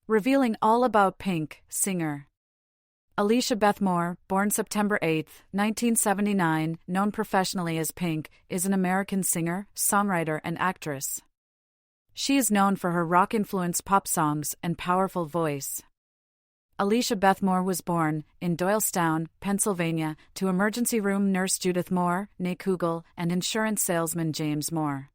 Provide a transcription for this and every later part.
Revealing all about Pink, singer. Alecia Beth Moore, born September 8, 1979, known professionally as Pink, is an American singer, songwriter, and actress. She is known for her rock-influenced pop songs and powerful voice. Alecia Beth Moore was born in Doylestown, Pennsylvania, to emergency room nurse Judith Moore, née Kugel, and insurance salesman James Moore.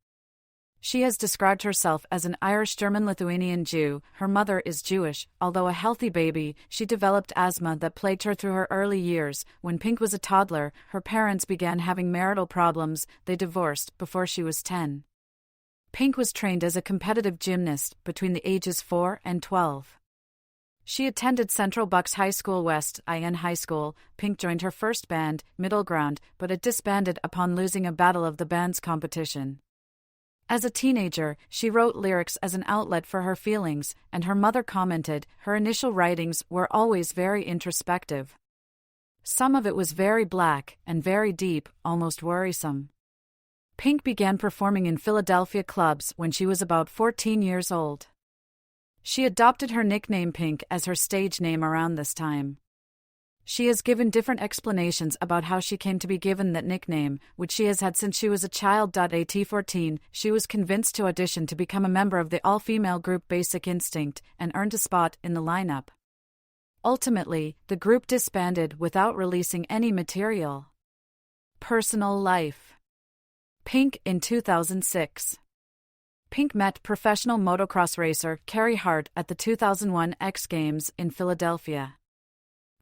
She has described herself as an Irish-German-Lithuanian Jew. Her mother is Jewish. Although a healthy baby, she developed asthma that plagued her through her early years. When Pink was a toddler, her parents began having marital problems. They divorced before she was 10. Pink was trained as a competitive gymnast between the ages 4 and 12. She attended Central Bucks High School West IN High School. Pink joined her first band, Middle Ground, but it disbanded upon losing a battle of the bands competition. As a teenager, she wrote lyrics as an outlet for her feelings, and her mother commented, her initial writings were always very introspective. Some of it was very black and very deep, almost worrisome. Pink began performing in Philadelphia clubs when she was about 14 years old. She adopted her nickname Pink as her stage name around this time. She has given different explanations about how she came to be given that nickname, which she has had since she was a child. At 14, she was convinced to audition to become a member of the all-female group Basic Instinct and earned a spot in the lineup. Ultimately, the group disbanded without releasing any material. Personal life. Pink in 2006. Pink met professional motocross racer Carey Hart at the 2001 X Games in Philadelphia.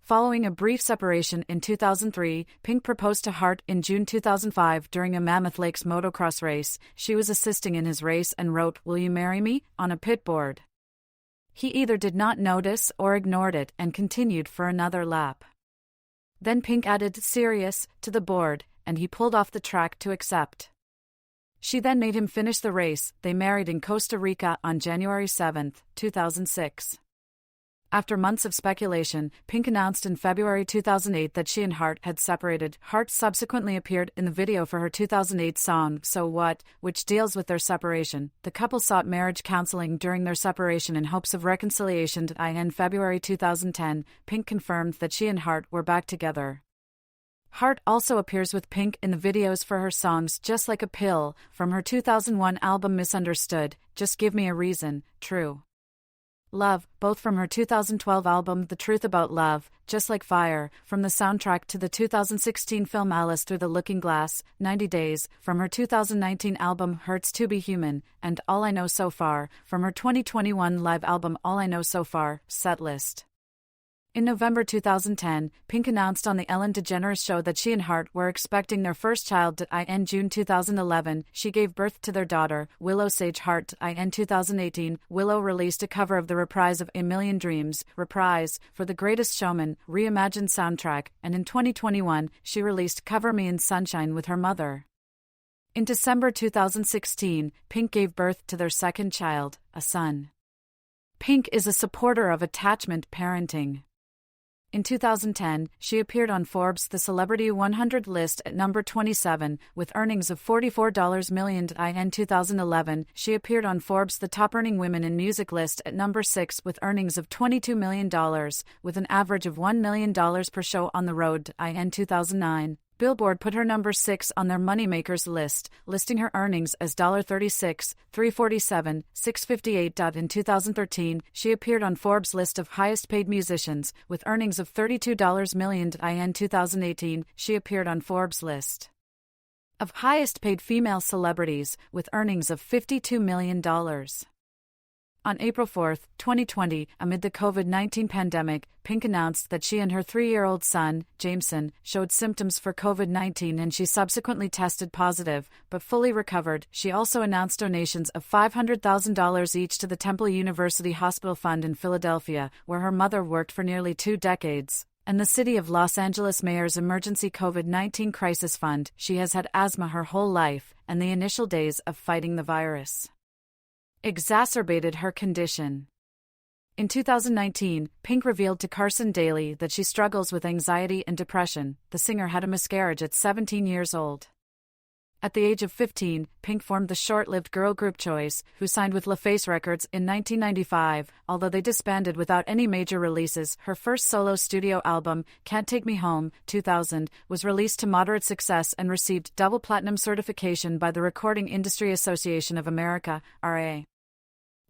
Following a brief separation in 2003, Pink proposed to Hart in June 2005 during a Mammoth Lakes motocross race. She was assisting in his race and wrote, "Will you marry me?" on a pit board. He either did not notice or ignored it and continued for another lap. Then Pink added "serious" to the board, and he pulled off the track to accept. She then made him finish the race. They married in Costa Rica on January 7, 2006. After months of speculation, Pink announced in February 2008 that she and Hart had separated. Hart subsequently appeared in the video for her 2008 song, "So What?", which deals with their separation. The couple sought marriage counseling during their separation in hopes of reconciliation. In February 2010, Pink confirmed that she and Hart were back together. Hart also appears with Pink in the videos for her songs Just Like a Pill, from her 2001 album Misunderstood, Just Give Me a Reason, True Love, both from her 2012 album The Truth About Love, Just Like Fire, from the soundtrack to the 2016 film Alice Through the Looking Glass, 90 Days, from her 2019 album Hurts to Be Human, and All I Know So Far, from her 2021 live album All I Know So Far, Setlist. In November 2010, Pink announced on The Ellen DeGeneres Show that she and Hart were expecting their first child. In June 2011, she gave birth to their daughter, Willow Sage Hart. In 2018, Willow released a cover of the reprise of A Million Dreams, Reprise, for The Greatest Showman, reimagined soundtrack, and in 2021, she released Cover Me in Sunshine with her mother. In December 2016, Pink gave birth to their second child, a son. Pink is a supporter of attachment parenting. In 2010, she appeared on Forbes' The Celebrity 100 list at number 27, with earnings of $44 million. In 2011, she appeared on Forbes' The Top Earning Women in Music list at number 6 with earnings of $22 million, with an average of $1 million per show on the road. In 2009, Billboard put her number 6 on their Moneymakers list, listing her earnings as $36, $347, $658. In 2013, she appeared on Forbes' list of highest-paid musicians, with earnings of $32 million. In 2018, she appeared on Forbes' list of highest-paid female celebrities, with earnings of $52 million. On April 4, 2020, amid the COVID-19 pandemic, Pink announced that she and her 3-year-old son, Jameson, showed symptoms for COVID-19 and she subsequently tested positive, but fully recovered. She also announced donations of $500,000 each to the Temple University Hospital Fund in Philadelphia, where her mother worked for nearly 2 decades, and the City of Los Angeles Mayor's Emergency COVID-19 Crisis Fund. She has had asthma her whole life, and the initial days of fighting the virus exacerbated her condition. In 2019, Pink revealed to Carson Daly that she struggles with anxiety and depression. The singer had a miscarriage at 17 years old. At the age of 15, Pink formed the short-lived girl group Choice, who signed with LaFace Records in 1995. Although they disbanded without any major releases, her first solo studio album, Can't Take Me Home, 2000, was released to moderate success and received double platinum certification by the Recording Industry Association of America, RA.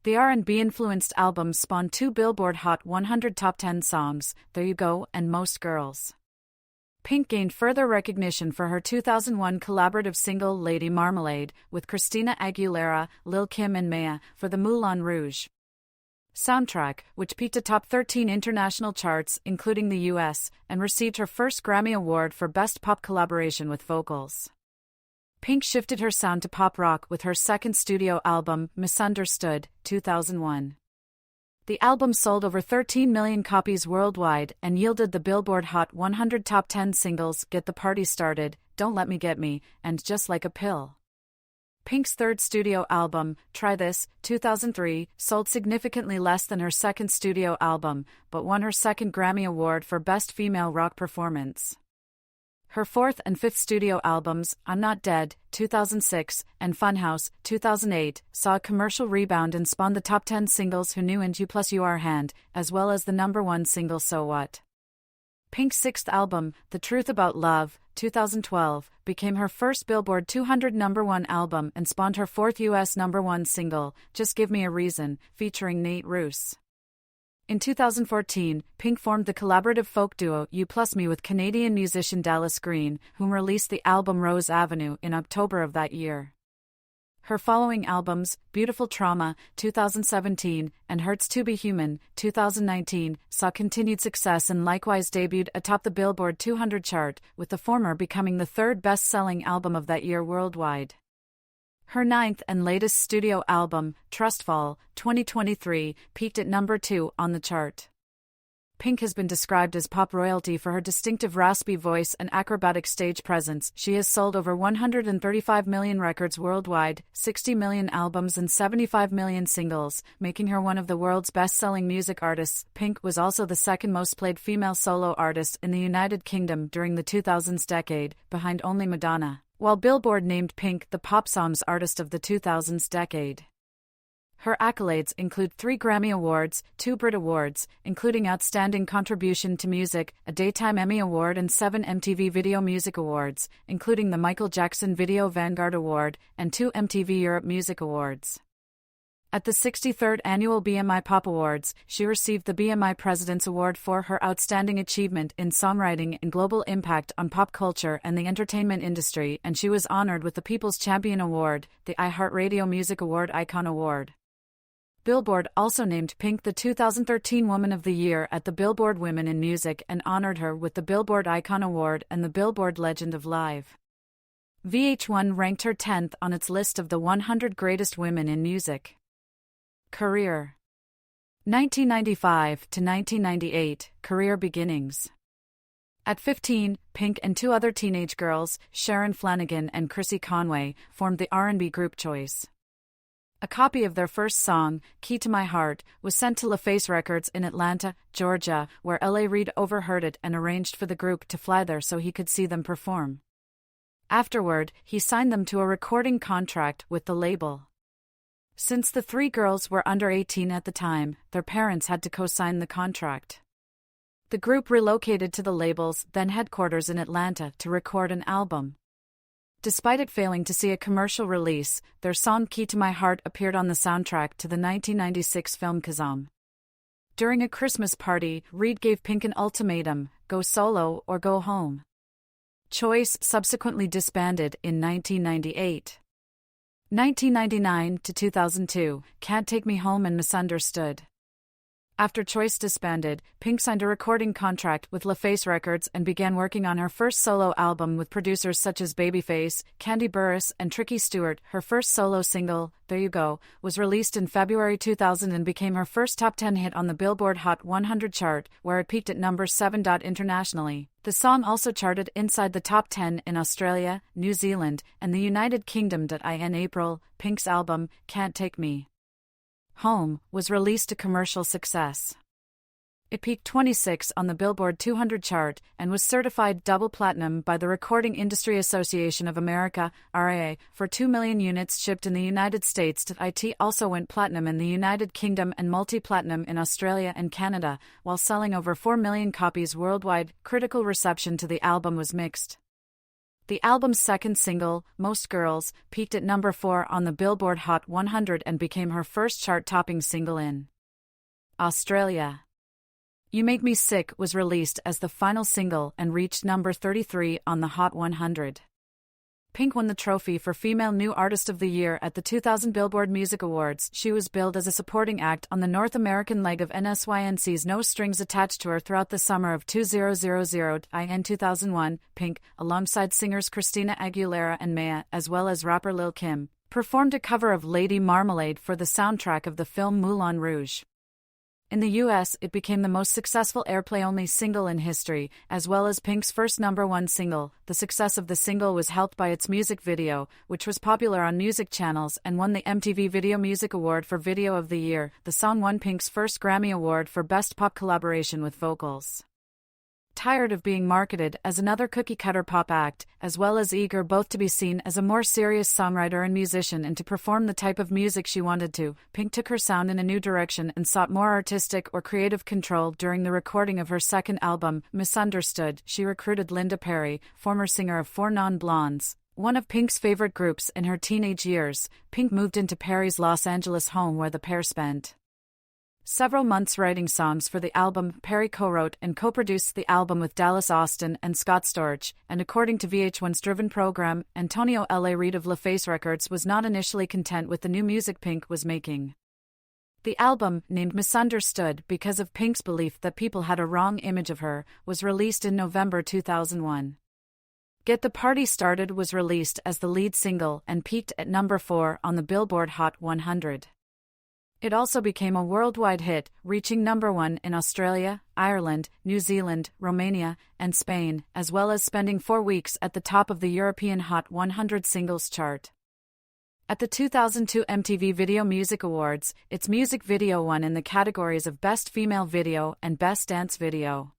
The R&B-influenced album spawned 2 Billboard Hot 100 Top 10 songs, There You Go and Most Girls. Pink gained further recognition for her 2001 collaborative single Lady Marmalade with Christina Aguilera, Lil' Kim and Maya for the Moulin Rouge soundtrack, which peaked atop 13 international charts including the US, and received her first Grammy Award for Best Pop Collaboration with Vocals. Pink shifted her sound to pop rock with her second studio album, Misunderstood, 2001. The album sold over 13 million copies worldwide and yielded the Billboard Hot 100 Top 10 singles Get the Party Started, Don't Let Me Get Me, and Just Like a Pill. Pink's third studio album, Try This, 2003, sold significantly less than her second studio album, but won her second Grammy Award for Best Female Rock Performance. Her fourth and fifth studio albums, I'm Not Dead, 2006, and Funhouse, 2008, saw a commercial rebound and spawned the top 10 singles Who Knew and You Plus You Are Hand, as well as the #1 single So What. Pink's sixth album, The Truth About Love, 2012, became her first Billboard 200 #1 album and spawned her fourth US #1 single, Just Give Me a Reason, featuring Nate Ruess. In 2014, Pink formed the collaborative folk duo You Plus Me with Canadian musician Dallas Green, whom released the album Rose Avenue in October of that year. Her following albums, Beautiful Trauma, 2017, and Hurts to Be Human, 2019, saw continued success and likewise debuted atop the Billboard 200 chart, with the former becoming the third best-selling album of that year worldwide. Her ninth and latest studio album, Trustfall, 2023, peaked at #2 on the chart. Pink has been described as pop royalty for her distinctive raspy voice and acrobatic stage presence. She has sold over 135 million records worldwide, 60 million albums and 75 million singles, making her one of the world's best-selling music artists. Pink was also the second most-played female solo artist in the United Kingdom during the 2000s decade, behind only Madonna, while Billboard named Pink the Pop Songs Artist of the 2000s decade. Her accolades include 3 Grammy Awards, 2 Brit Awards, including Outstanding Contribution to Music, a Daytime Emmy Award and 7 MTV Video Music Awards, including the Michael Jackson Video Vanguard Award, and 2 MTV Europe Music Awards. At the 63rd Annual BMI Pop Awards, she received the BMI President's Award for her outstanding achievement in songwriting and global impact on pop culture and the entertainment industry, and she was honored with the People's Champion Award, the iHeartRadio Music Award Icon Award. Billboard also named Pink the 2013 Woman of the Year at the Billboard Women in Music and honored her with the Billboard Icon Award and the Billboard Legend of Live. VH1 ranked her 10th on its list of the 100 Greatest Women in Music. Career 1995 to 1998, career beginnings. At 15, Pink and 2 other teenage girls, Sharon Flanagan and Chrissy Conway, formed the R&B group Choice. A copy of their first song, Key to My Heart, was sent to LaFace Records in Atlanta, Georgia, where L.A. Reid overheard it and arranged for the group to fly there so he could see them perform. Afterward, he signed them to a recording contract with the label. Since the 3 girls were under 18 at the time, their parents had to co-sign the contract. The group relocated to the label's then headquarters in Atlanta to record an album. Despite it failing to see a commercial release, their song Key to My Heart appeared on the soundtrack to the 1996 film Kazam. During a Christmas party, Reid gave Pink an ultimatum: go solo or go home. Choice subsequently disbanded in 1998. 1999 to 2002, Can't Take Me Home and Misunderstood. After Choice disbanded, Pink signed a recording contract with LaFace Records and began working on her first solo album with producers such as Babyface, Candy Burris, and Tricky Stewart. Her first solo single, There You Go, was released in February 2000 and became her first top 10 hit on the Billboard Hot 100 chart, where it peaked at #7. Internationally. The song also charted inside the top 10 in Australia, New Zealand, and the United Kingdom. In April, Pink's album, Can't Take Me Home, was released to commercial success. It peaked 26 on the Billboard 200 chart and was certified double platinum by the Recording Industry Association of America, RIA, for 2 million units shipped in the United States. It also went platinum in the United Kingdom and multi-platinum in Australia and Canada, while selling over 4 million copies worldwide. Critical reception to the album was mixed. The album's second single, Most Girls, peaked at number 4 on the Billboard Hot 100 and became her first chart-topping single in Australia. You Make Me Sick was released as the final single and reached number 33 on the Hot 100. Pink won the trophy for Female New Artist of the Year at the 2000 Billboard Music Awards. She was billed as a supporting act on the North American leg of NSYNC's No Strings Attached tour throughout the summer of 2000. In 2001, Pink, alongside singers Christina Aguilera and Maya, as well as rapper Lil' Kim, performed a cover of Lady Marmalade for the soundtrack of the film Moulin Rouge. In the US, it became the most successful airplay-only single in history, as well as Pink's first #1 single. The success of the single was helped by its music video, which was popular on music channels and won the MTV Video Music Award for Video of the Year. The song won Pink's first Grammy Award for Best Pop Collaboration with Vocals. Tired of being marketed as another cookie-cutter pop act, as well as eager both to be seen as a more serious songwriter and musician and to perform the type of music she wanted to, Pink took her sound in a new direction and sought more artistic or creative control. During the recording of her second album, Misunderstood, she recruited Linda Perry, former singer of Four Non Blondes, one of Pink's favorite groups. In her teenage years, Pink moved into Perry's Los Angeles home where the pair spent several months writing songs for the album. Perry co-wrote and co-produced the album with Dallas Austin and Scott Storch, and according to VH1's Driven program, Antonio L.A. Reid of LaFace Records was not initially content with the new music Pink was making. The album, named Misunderstood because of Pink's belief that people had a wrong image of her, was released in November 2001. Get the Party Started was released as the lead single and peaked at number 4 on the Billboard Hot 100. It also became a worldwide hit, reaching number 1 in Australia, Ireland, New Zealand, Romania, and Spain, as well as spending 4 weeks at the top of the European Hot 100 singles chart. At the 2002 MTV Video Music Awards, its music video won in the categories of Best Female Video and Best Dance Video.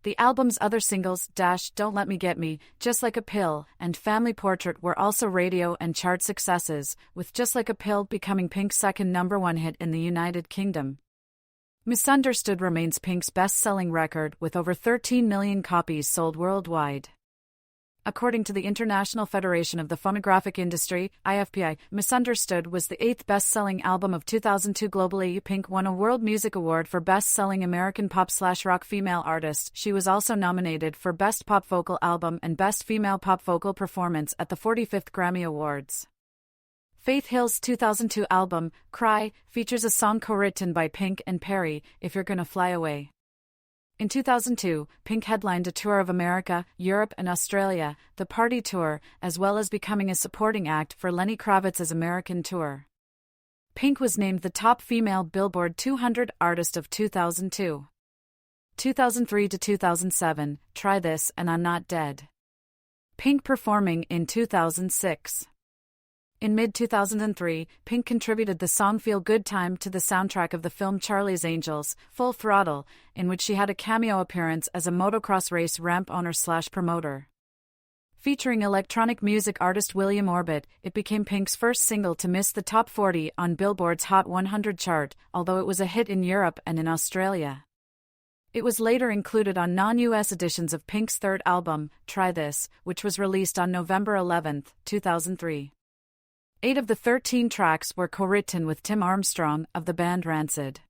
The album's other singles, Don't Let Me Get Me, Just Like a Pill, and Family Portrait were also radio and chart successes, with Just Like a Pill becoming Pink's second #1 hit in the United Kingdom. Misunderstood remains Pink's best-selling record with over 13 million copies sold worldwide. According to the International Federation of the Phonographic Industry, IFPI, Misunderstood was the 8th best-selling album of 2002 globally. Pink won a World Music Award for Best-Selling American Pop/Rock Female Artist. She was also nominated for Best Pop Vocal Album and Best Female Pop Vocal Performance at the 45th Grammy Awards. Faith Hill's 2002 album, Cry, features a song co-written by Pink and Perry, If You're Gonna Fly Away. In 2002, Pink headlined a tour of America, Europe and Australia, the Party Tour, as well as becoming a supporting act for Lenny Kravitz's American tour. Pink was named the top female Billboard 200 artist of 2002. 2003 to 2007, Try This and I'm Not Dead. Pink performing in 2006. In mid-2003, Pink contributed the song Feel Good Time to the soundtrack of the film Charlie's Angels, Full Throttle, in which she had a cameo appearance as a motocross race ramp owner/promoter. Featuring electronic music artist William Orbit, it became Pink's first single to miss the top 40 on Billboard's Hot 100 chart, although it was a hit in Europe and in Australia. It was later included on non-US editions of Pink's third album, Try This, which was released on November 11, 2003. 8 of the 13 tracks were co-written with Tim Armstrong of the band Rancid.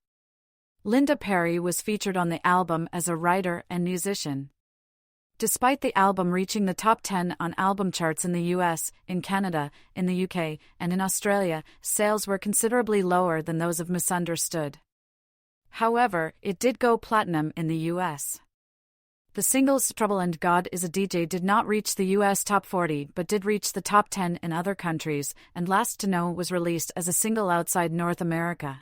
Linda Perry was featured on the album as a writer and musician. Despite the album reaching the top 10 on album charts in the US, in Canada, in the UK, and in Australia, sales were considerably lower than those of Misunderstood. However, it did go platinum in the US. The singles Trouble and God Is a DJ did not reach the US top 40 but did reach the top 10 in other countries, and Last to Know was released as a single outside North America.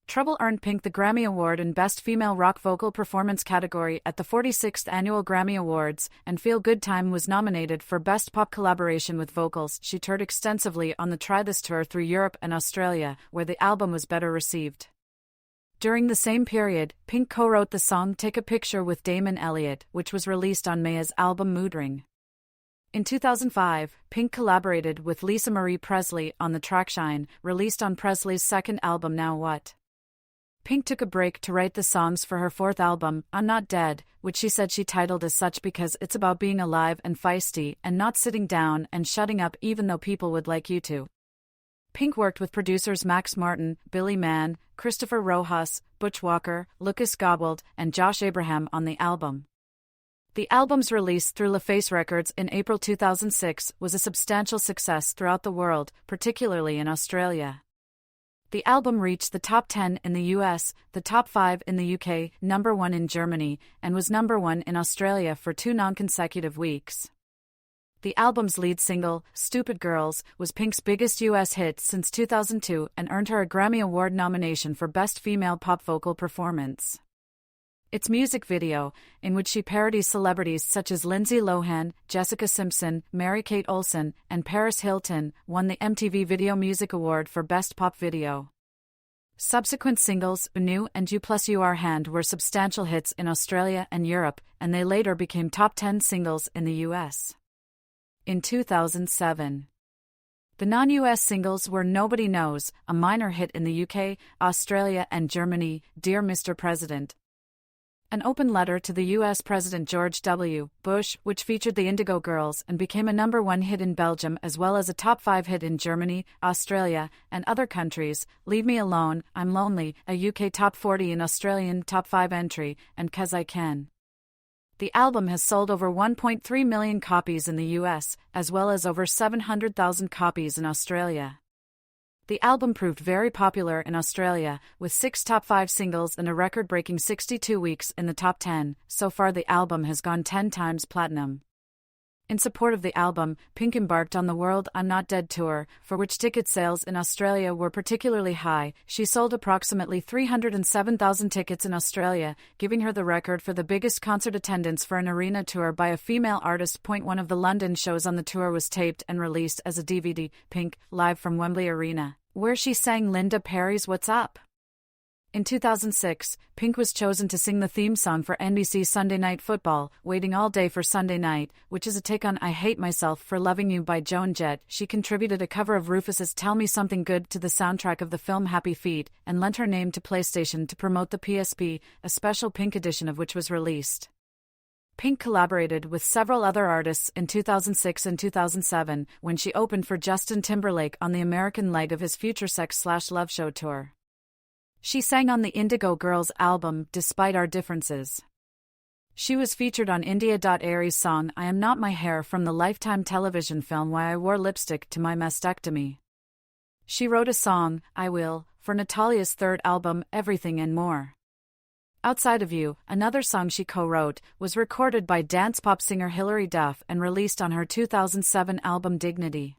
Trouble earned Pink the Grammy Award in Best Female Rock Vocal Performance category at the 46th Annual Grammy Awards, and Feel Good Time was nominated for Best Pop Collaboration with Vocals. She toured extensively on the Try This tour through Europe and Australia, where the album was better received. During the same period, Pink co-wrote the song Take a Picture with Damon Elliott, which was released on Maya's album Mood Ring. In 2005, Pink collaborated with Lisa Marie Presley on the track Shine, released on Presley's second album Now What. Pink took a break to write the songs for her fourth album, I'm Not Dead, which she said she titled as such because it's about being alive and feisty and not sitting down and shutting up even though people would like you to. Pink worked with producers Max Martin, Billy Mann, Christopher Rojas, Butch Walker, Lucas Godwald, and Josh Abraham on the album. The album's release through LaFace Records in April 2006 was a substantial success throughout the world, particularly in Australia. The album reached the top 10 in the US, the top 5 in the UK, number 1 in Germany, and was number 1 in Australia for 2 non-consecutive weeks. The album's lead single, Stupid Girls, was Pink's biggest US hit since 2002 and earned her a Grammy Award nomination for Best Female Pop Vocal Performance. Its music video, in which she parodies celebrities such as Lindsay Lohan, Jessica Simpson, Mary-Kate Olsen, and Paris Hilton, won the MTV Video Music Award for Best Pop Video. Subsequent singles, Unu and You Plus You Are Hand, were substantial hits in Australia and Europe, and they later became top 10 singles in the US. In 2007, the non-US singles were Nobody Knows, a minor hit in the UK, Australia, and Germany, Dear Mr. President, an open letter to the U.S. President George W. Bush, which featured the Indigo Girls and became a number 1 hit in Belgium as well as a top 5 hit in Germany, Australia, and other countries, Leave Me Alone, I'm Lonely, a UK top 40 and Australian top 5 entry, and 'Cause I Can. The album has sold over 1.3 million copies in the U.S., as well as over 700,000 copies in Australia. The album proved very popular in Australia, with 6 top 5 singles and a record-breaking 62 weeks in the top 10. So far the album has gone 10 times platinum. In support of the album, Pink embarked on the World I'm Not Dead tour, for which ticket sales in Australia were particularly high. She sold approximately 307,000 tickets in Australia, giving her the record for the biggest concert attendance for an arena tour by a female artist. One of the London shows on the tour was taped and released as a DVD, Pink, live from Wembley Arena, where she sang Linda Perry's What's Up. In 2006, Pink was chosen to sing the theme song for NBC's Sunday Night Football, Waiting All Day for Sunday Night, which is a take on I Hate Myself for Loving You by Joan Jett. She contributed a cover of Rufus's Tell Me Something Good to the soundtrack of the film Happy Feet, and lent her name to PlayStation to promote the PSP, a special Pink edition of which was released. Pink collaborated with several other artists in 2006 and 2007, when she opened for Justin Timberlake on the American leg of his Future Sex/Love Show tour. She sang on the Indigo Girls album, Despite Our Differences. She was featured on India.Aries' song I Am Not My Hair from the Lifetime television film Why I Wore Lipstick to My Mastectomy. She wrote a song, I Will, for Natalia's third album, Everything and More. Outside of You, another song she co-wrote, was recorded by dance pop singer Hilary Duff and released on her 2007 album Dignity.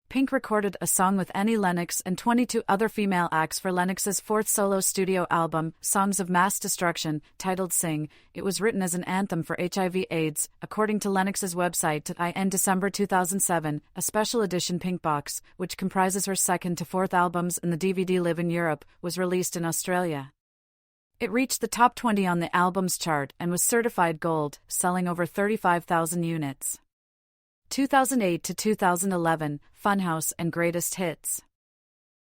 Pink recorded a song with Annie Lennox and 22 other female acts for Lennox's fourth solo studio album, Songs of Mass Destruction, titled Sing. It was written as an anthem for HIV/AIDS, according to Lennox's website. In December 2007, a special edition Pink box, which comprises her second to fourth albums and the DVD Live in Europe, was released in Australia. It reached the top 20 on the albums chart and was certified gold, selling over 35,000 units. 2008 to 2011, Funhouse and Greatest Hits.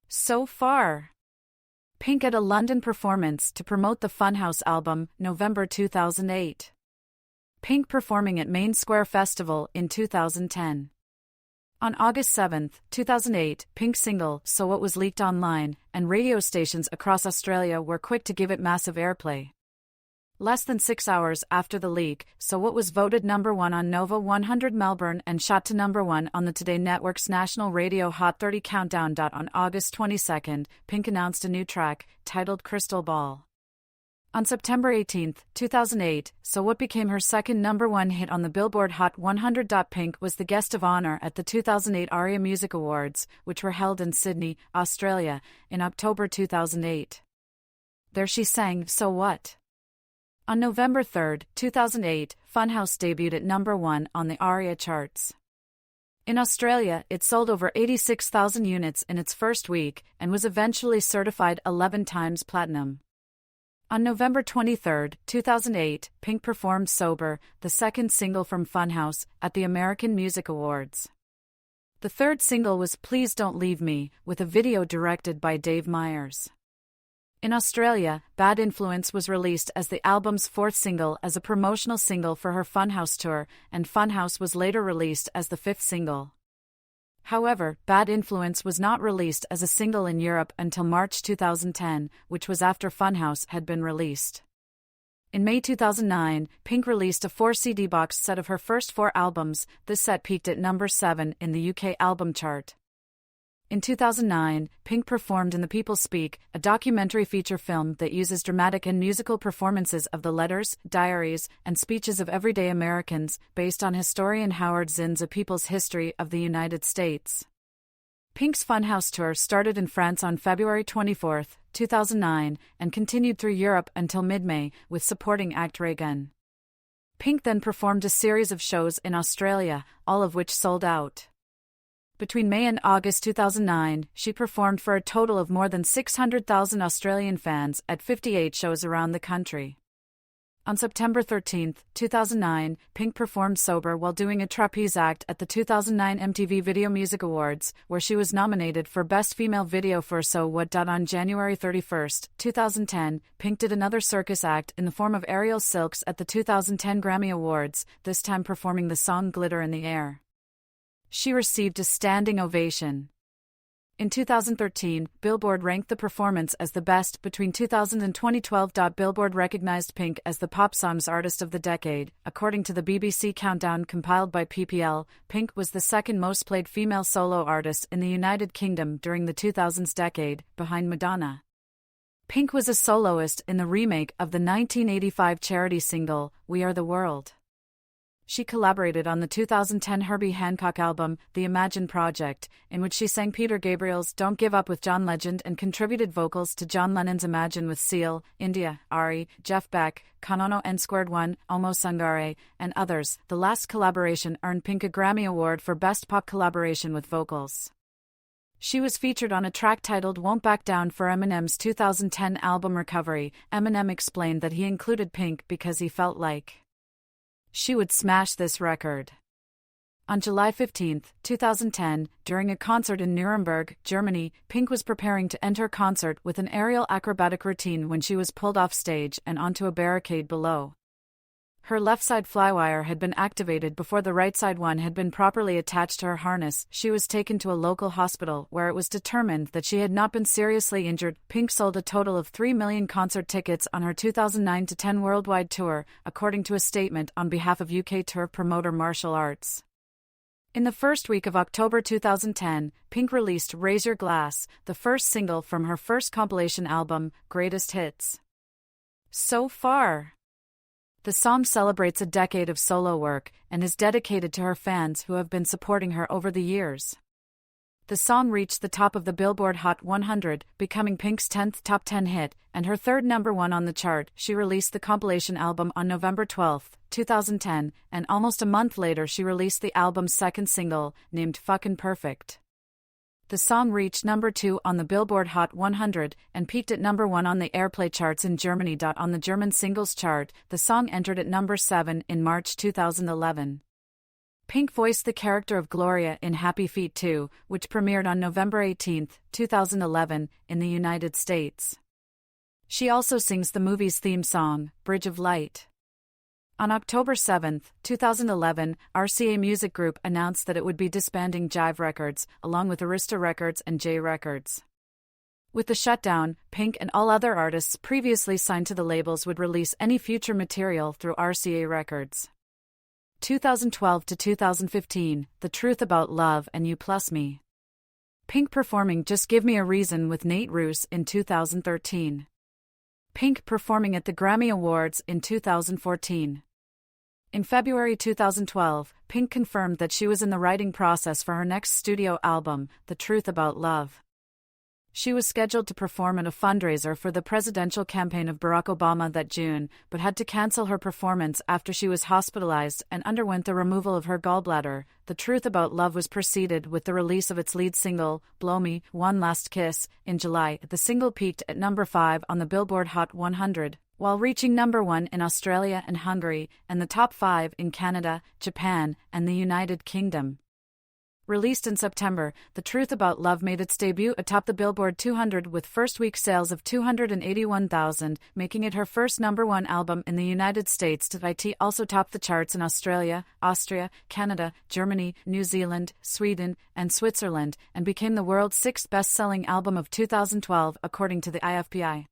So far, Pink at a London performance to promote the Funhouse album, November 2008. Pink performing at Main Square Festival in 2010. On August 7, 2008, Pink's single, So What was leaked online, and radio stations across Australia were quick to give it massive airplay. Less than 6 hours after the leak, So What was voted number 1 on Nova 100 Melbourne and shot to number 1 on the Today Network's National Radio Hot 30 Countdown. On August 22, Pink announced a new track, titled Crystal Ball. On September 18, 2008, So What became her second number 1 hit on the Billboard Hot 100. Pink was the guest of honor at the 2008 ARIA Music Awards, which were held in Sydney, Australia, in October 2008. There she sang So What. On November 3, 2008, Funhouse debuted at number 1 on the ARIA charts. In Australia, it sold over 86,000 units in its first week and was eventually certified 11 times platinum. On November 23, 2008, Pink performed Sober, the second single from Funhouse, at the American Music Awards. The third single was Please Don't Leave Me, with a video directed by Dave Meyers. In Australia, Bad Influence was released as the album's fourth single as a promotional single for her Funhouse tour, and Funhouse was later released as the fifth single. However, Bad Influence was not released as a single in Europe until March 2010, which was after Funhouse had been released. In May 2009, Pink released a 4-CD box set of her first 4 albums. This set peaked at number 7 in the UK album chart. In 2009, Pink performed in The People Speak, a documentary feature film that uses dramatic and musical performances of the letters, diaries, and speeches of everyday Americans, based on historian Howard Zinn's A People's History of the United States. Pink's Funhouse tour started in France on February 24, 2009, and continued through Europe until mid-May, with supporting act Reagan. Pink then performed a series of shows in Australia, all of which sold out. Between May and August 2009, she performed for a total of more than 600,000 Australian fans at 58 shows around the country. On September 13, 2009, Pink performed Sober while doing a trapeze act at the 2009 MTV Video Music Awards, where she was nominated for Best Female Video for So What. On January 31, 2010, Pink did another circus act in the form of aerial silks at the 2010 Grammy Awards, this time performing the song Glitter in the Air. She received a standing ovation. In 2013, Billboard ranked the performance as the best between 2000 and 2012. Billboard recognized Pink as the Pop Songs Artist of the Decade. According to the BBC Countdown compiled by PPL, Pink was the second most played female solo artist in the United Kingdom during the 2000s decade, behind Madonna. Pink was a soloist in the remake of the 1985 charity single, We Are the World. She collaborated on the 2010 Herbie Hancock album, The Imagine Project, in which she sang Peter Gabriel's Don't Give Up with John Legend and contributed vocals to John Lennon's Imagine with Seal, India, Ari, Jeff Beck, Kanono N2, Omo Sangare, and others. The last collaboration earned Pink a Grammy Award for Best Pop Collaboration with Vocals. She was featured on a track titled Won't Back Down for Eminem's 2010 album Recovery. Eminem explained that he included Pink because he felt like she would smash this record. On July 15, 2010, during a concert in Nuremberg, Germany, Pink was preparing to end her concert with an aerial acrobatic routine when she was pulled off stage and onto a barricade below. Her left side flywire had been activated before the right side one had been properly attached to her harness. She was taken to a local hospital where it was determined that she had not been seriously injured. Pink sold a total of 3 million concert tickets on her 2009-10 worldwide tour, according to a statement on behalf of UK tour promoter Martial Arts. In the first week of October 2010, Pink released Raise Your Glass, the first single from her first compilation album, Greatest Hits. So far, the song celebrates a decade of solo work and is dedicated to her fans who have been supporting her over the years. The song reached the top of the Billboard Hot 100, becoming Pink's 10th top 10 hit, and her third number 1 on the chart. She released the compilation album on November 12, 2010, and almost a month later she released the album's second single, named Fuckin' Perfect. The song reached number 2 on the Billboard Hot 100 and peaked at number 1 on the airplay charts in Germany. On the German singles chart, the song entered at number 7 in March 2011. Pink voiced the character of Gloria in Happy Feet 2, which premiered on November 18, 2011, in the United States. She also sings the movie's theme song, Bridge of Light. On October 7, 2011, RCA Music Group announced that it would be disbanding Jive Records, along with Arista Records and J Records. With the shutdown, Pink and all other artists previously signed to the labels would release any future material through RCA Records. 2012 to 2015, The Truth About Love and You Plus Me. Pink performing Just Give Me a Reason with Nate Ruess in 2013. Pink performing at the Grammy Awards in 2014. In February 2012, Pink confirmed that she was in the writing process for her next studio album, The Truth About Love. She was scheduled to perform at a fundraiser for the presidential campaign of Barack Obama that June, but had to cancel her performance after she was hospitalized and underwent the removal of her gallbladder. The Truth About Love was preceded with the release of its lead single, Blow Me, One Last Kiss, in July. The single peaked at number 5 on the Billboard Hot 100, while reaching number 1 in Australia and Hungary, and the top 5 in Canada, Japan, and the United Kingdom. Released in September, The Truth About Love made its debut atop the Billboard 200 with first-week sales of 281,000, making it her first #1 album in the United States. It also topped the charts in Australia, Austria, Canada, Germany, New Zealand, Sweden, and Switzerland, and became the world's 6th best-selling album of 2012, according to the IFPI.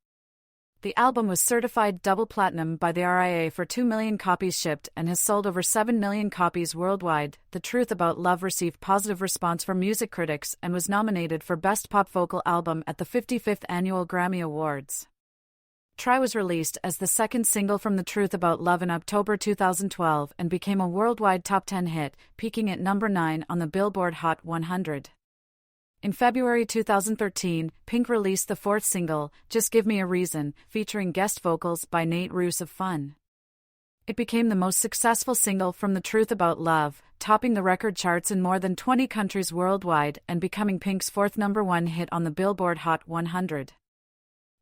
The album was certified double platinum by the RIA for 2 million copies shipped and has sold over 7 million copies worldwide. The Truth About Love received positive response from music critics and was nominated for Best Pop Vocal Album at the 55th Annual Grammy Awards. Try was released as the second single from The Truth About Love in October 2012 and became a worldwide top 10 hit, peaking at number 9 on the Billboard Hot 100. In February 2013, Pink released the fourth single, Just Give Me a Reason, featuring guest vocals by Nate Ruess of Fun. It became the most successful single from The Truth About Love, topping the record charts in more than 20 countries worldwide and becoming Pink's fourth #1 hit on the Billboard Hot 100.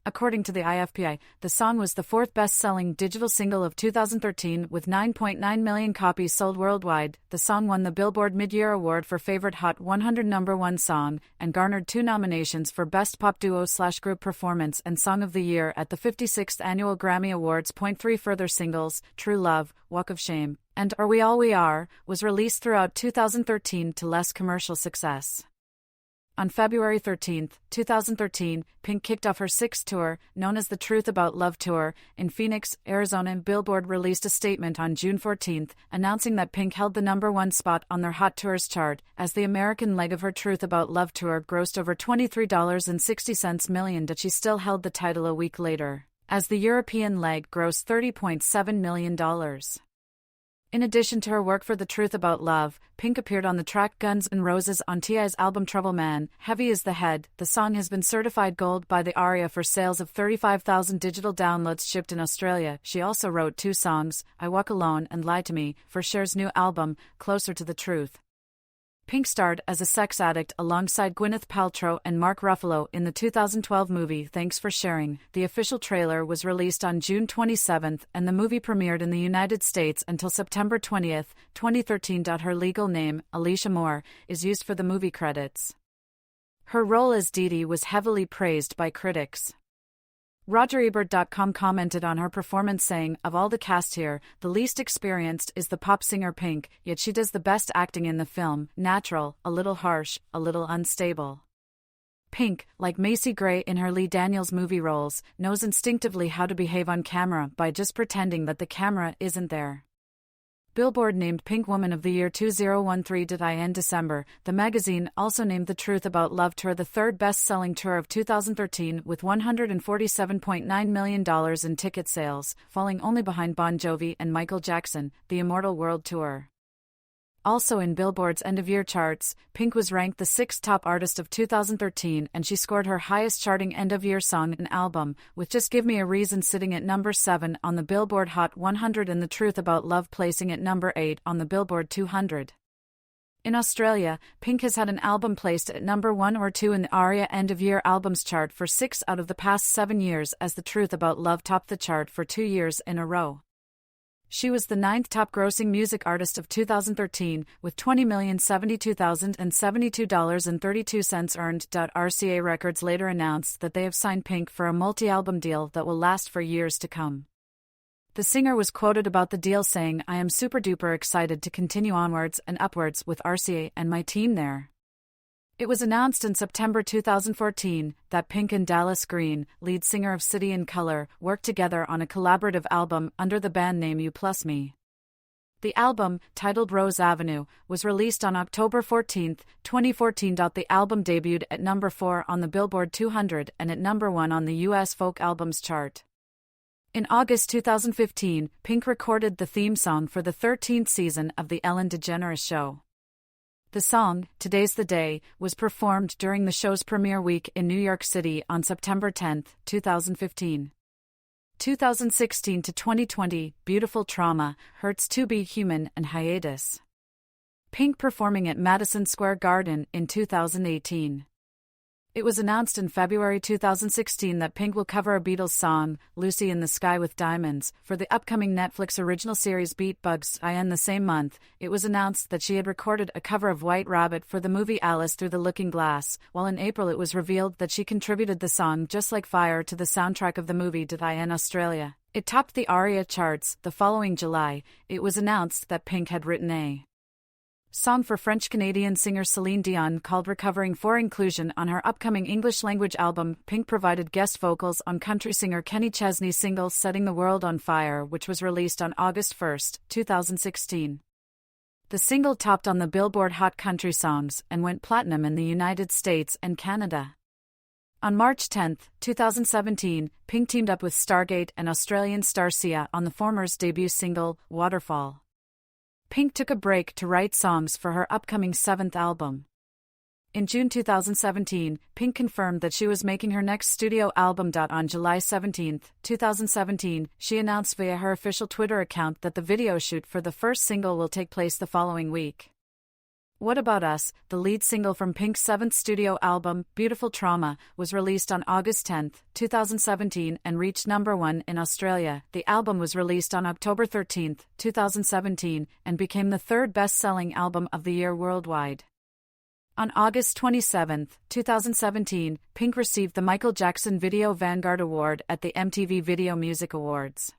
According to the IFPI, the song was the fourth best-selling digital single of 2013 with 9.9 million copies sold worldwide. The song won the Billboard Mid-Year Award for Favorite Hot 100 #1 Song and garnered 2 nominations for Best Pop Duo/Group Performance and Song of the Year at the 56th Annual Grammy Awards. 3 further singles, True Love, Walk of Shame, and Are We All We Are, was released throughout 2013 to less commercial success. On February 13, 2013, Pink kicked off her 6th tour, known as the Truth About Love Tour, in Phoenix, Arizona. Billboard released a statement on June 14, announcing that Pink held the #1 spot on their Hot Tours chart, as the American leg of her Truth About Love tour grossed over $23.60 million. She still held the title a week later, as the European leg grossed $30.7 million. In addition to her work for The Truth About Love, Pink appeared on the track Guns N' Roses on T.I.'s album Trouble Man, Heavy is the Head. The song has been certified gold by the ARIA for sales of 35,000 digital downloads shipped in Australia. She also wrote 2 songs, I Walk Alone and Lie to Me, for Cher's new album, Closer to the Truth. Pink starred as a sex addict alongside Gwyneth Paltrow and Mark Ruffalo in the 2012 movie Thanks for Sharing. The official trailer was released on June 27 and the movie premiered in the United States until September 20, 2013. Her legal name, Alecia Moore, is used for the movie credits. Her role as Dee Dee was heavily praised by critics. RogerEbert.com commented on her performance saying, of all the cast here, the least experienced is the pop singer Pink, yet she does the best acting in the film, natural, a little harsh, a little unstable. Pink, like Macy Gray in her Lee Daniels movie roles, knows instinctively how to behave on camera by just pretending that the camera isn't there. Billboard named Pink Woman of the Year 2013 in December. The magazine also named The Truth About Love Tour the third best-selling tour of 2013 with $147.9 million in ticket sales, falling only behind Bon Jovi and Michael Jackson, The Immortal World Tour. Also in Billboard's end-of-year charts, Pink was ranked the 6th top artist of 2013 and she scored her highest charting end-of-year song and album, with Just Give Me a Reason sitting at number 7 on the Billboard Hot 100 and The Truth About Love placing at number 8 on the Billboard 200. In Australia, Pink has had an album placed at number 1 or 2 in the ARIA end-of-year albums chart for 6 out of the past 7 years as The Truth About Love topped the chart for 2 years in a row. She was the 9th top-grossing music artist of 2013, with $20,072,072.32 earned. RCA Records later announced that they have signed Pink for a multi-album deal that will last for years to come. The singer was quoted about the deal saying, I am super-duper excited to continue onwards and upwards with RCA and my team there. It was announced in September 2014 that Pink and Dallas Green, lead singer of City and Colour, worked together on a collaborative album under the band name You Plus Me. The album, titled Rose Avenue, was released on October 14, 2014. The album debuted at number 4 on the Billboard 200 and at number 1 on the U.S. Folk Albums chart. In August 2015, Pink recorded the theme song for the 13th season of The Ellen DeGeneres Show. The song, Today's the Day, was performed during the show's premiere week in New York City on September 10, 2015. 2016 to 2020, Beautiful Trauma, Hurts to Be Human and Hiatus. Pink performing at Madison Square Garden in 2018. It was announced in February 2016 that Pink will cover a Beatles song, Lucy in the Sky with Diamonds, for the upcoming Netflix original series Beat Bugs. In the same month, it was announced that she had recorded a cover of White Rabbit for the movie Alice Through the Looking Glass, while in April it was revealed that she contributed the song Just Like Fire to the soundtrack of the movie in Australia. It topped the ARIA charts. The following July, it was announced that Pink had written a song for French-Canadian singer Celine Dion called Recovering for inclusion on her upcoming English-language album. Pink provided guest vocals on country singer Kenny Chesney's single Setting the World on Fire, which was released on August 1, 2016. The single topped on the Billboard Hot Country Songs and went platinum in the United States and Canada. On March 10, 2017, Pink teamed up with Stargate and Australian star Sia on the former's debut single, Waterfall. Pink took a break to write songs for her upcoming 7th album. In June 2017, Pink confirmed that she was making her next studio album. On July 17, 2017, she announced via her official Twitter account that the video shoot for the first single will take place the following week. What About Us, the lead single from Pink's 7th studio album, Beautiful Trauma, was released on August 10, 2017 and reached number 1 in Australia. The album was released on October 13, 2017 and became the 3rd best-selling album of the year worldwide. On August 27, 2017, Pink received the Michael Jackson Video Vanguard Award at the MTV Video Music Awards.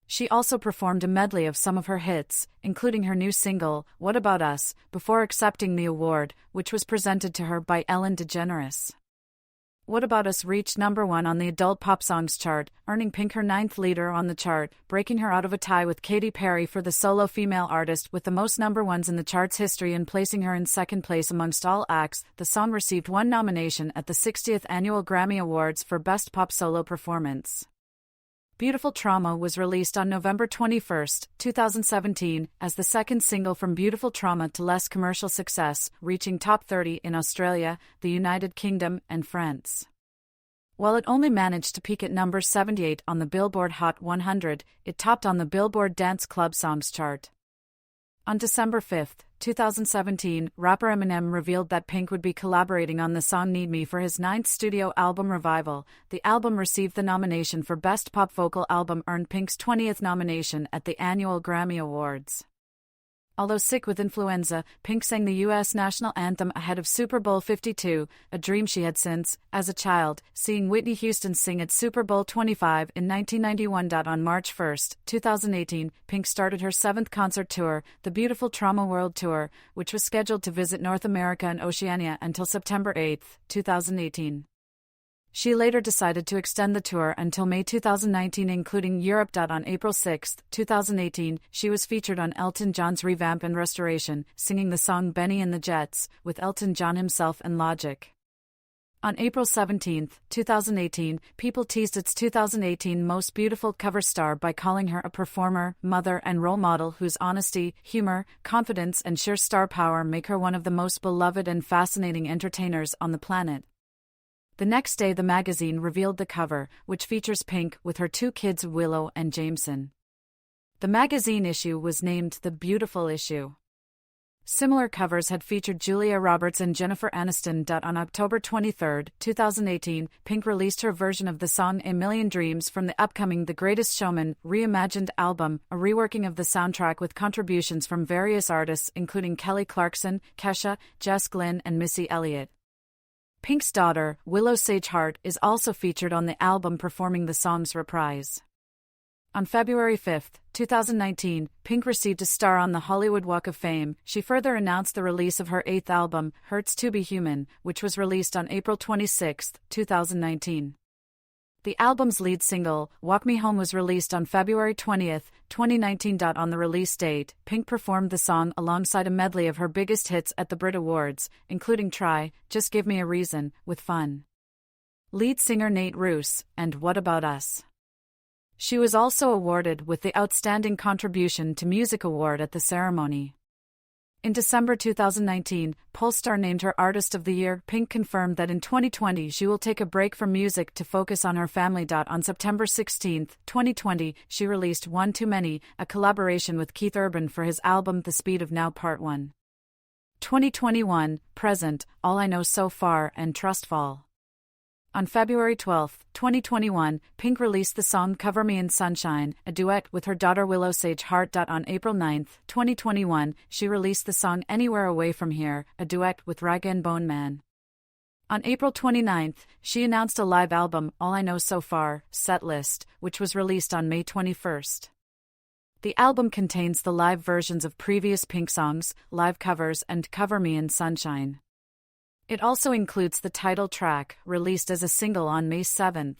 She also performed a medley of some of her hits, including her new single, What About Us, before accepting the award, which was presented to her by Ellen DeGeneres. What About Us reached number 1 on the Adult Pop Songs chart, earning Pink her 9th leader on the chart, breaking her out of a tie with Katy Perry for the solo female artist with the most number 1s in the chart's history and placing her in 2nd place amongst all acts. The song received 1 nomination at the 60th Annual Grammy Awards for Best Pop Solo Performance. Beautiful Trauma was released on November 21, 2017, as the 2nd single from Beautiful Trauma to less commercial success, reaching top 30 in Australia, the United Kingdom, and France. While it only managed to peak at number 78 on the Billboard Hot 100, it topped on the Billboard Dance Club Songs chart. On December 5, 2017, rapper Eminem revealed that Pink would be collaborating on the song Need Me for his 9th studio album Revival. The album received the nomination for Best Pop Vocal Album, earned Pink's 20th nomination at the annual Grammy Awards. Although sick with influenza, Pink sang the U.S. national anthem ahead of Super Bowl 52, a dream she had since, as a child, seeing Whitney Houston sing at Super Bowl 25 in 1991. On March 1, 2018, Pink started her 7th concert tour, the Beautiful Trauma World Tour, which was scheduled to visit North America and Oceania until September 8, 2018. She later decided to extend the tour until May 2019, including Europe. On April 6, 2018, she was featured on Elton John's revamp and restoration, singing the song Benny and the Jets, with Elton John himself and Logic. On April 17, 2018, People teased its 2018 Most Beautiful cover star by calling her a performer, mother, and role model whose honesty, humor, confidence, and sheer star power make her one of the most beloved and fascinating entertainers on the planet. The next day, the magazine revealed the cover, which features Pink with her 2 kids Willow and Jameson. The magazine issue was named the Beautiful Issue. Similar covers had featured Julia Roberts and Jennifer Aniston. On October 23, 2018, Pink released her version of the song A Million Dreams from the upcoming The Greatest Showman reimagined album, a reworking of the soundtrack with contributions from various artists including Kelly Clarkson, Kesha, Jess Glynn, and Missy Elliott. Pink's daughter, Willow Sage Hart, is also featured on the album performing the song's reprise. On February 5, 2019, Pink received a star on the Hollywood Walk of Fame. She further announced the release of her 8th album, Hurts to Be Human, which was released on April 26, 2019. The album's lead single, Walk Me Home, was released on February 20, 2019. On the release date, Pink performed the song alongside a medley of her biggest hits at the Brit Awards, including Try, Just Give Me a Reason, with Fun, lead singer Nate Ruess, and What About Us. She was also awarded with the Outstanding Contribution to Music Award at the ceremony. In December 2019, Polestar named her Artist of the Year. Pink confirmed that in 2020 she will take a break from music to focus on her family. On September 16, 2020, she released One Too Many, a collaboration with Keith Urban for his album The Speed of Now Part 1. 2021, Present, All I Know So Far, and Trustfall. On February 12, 2021, Pink released the song Cover Me in Sunshine, a duet with her daughter Willow Sage Hart. On April 9, 2021, she released the song Anywhere Away From Here, a duet with Rag and Bone Man. On April 29, she announced a live album, All I Know So Far, Setlist, which was released on May 21. The album contains the live versions of previous Pink songs, live covers, and Cover Me in Sunshine. It also includes the title track, released as a single on May 7.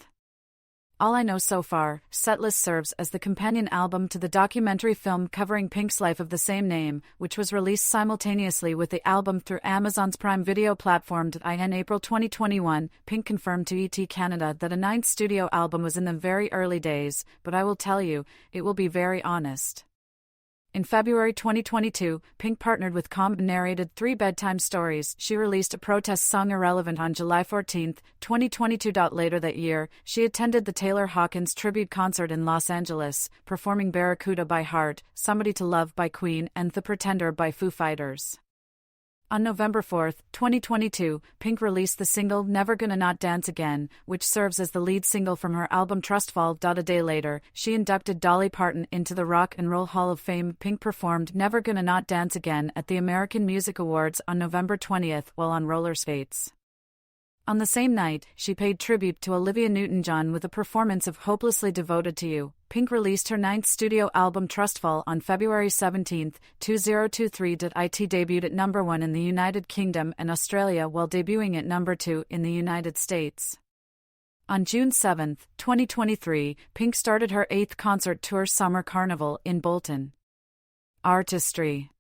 All I Know So Far, Setlist serves as the companion album to the documentary film covering Pink's life of the same name, which was released simultaneously with the album through Amazon's Prime Video platform. In April 2021, Pink confirmed to ET Canada that a ninth studio album was in the very early days, but I will tell you, it will be very honest. In February 2022, Pink partnered with Comb and narrated 3 bedtime stories. She released a protest song Irrelevant on July 14, 2022. Later that year, she attended the Taylor Hawkins tribute concert in Los Angeles, performing Barracuda by Heart, Somebody to Love by Queen, and The Pretender by Foo Fighters. On November 4, 2022, Pink released the single Never Gonna Not Dance Again, which serves as the lead single from her album Trustfall. A day later, she inducted Dolly Parton into the Rock and Roll Hall of Fame. Pink performed Never Gonna Not Dance Again at the American Music Awards on November 20 while on roller skates. On the same night, she paid tribute to Olivia Newton-John with a performance of Hopelessly Devoted to You. Pink released her 9th studio album Trustfall on February 17, 2023. It debuted at number 1 in the United Kingdom and Australia while debuting at number 2 in the United States. On June 7, 2023, Pink started her 8th concert tour Summer Carnival in Bolton. Artistry.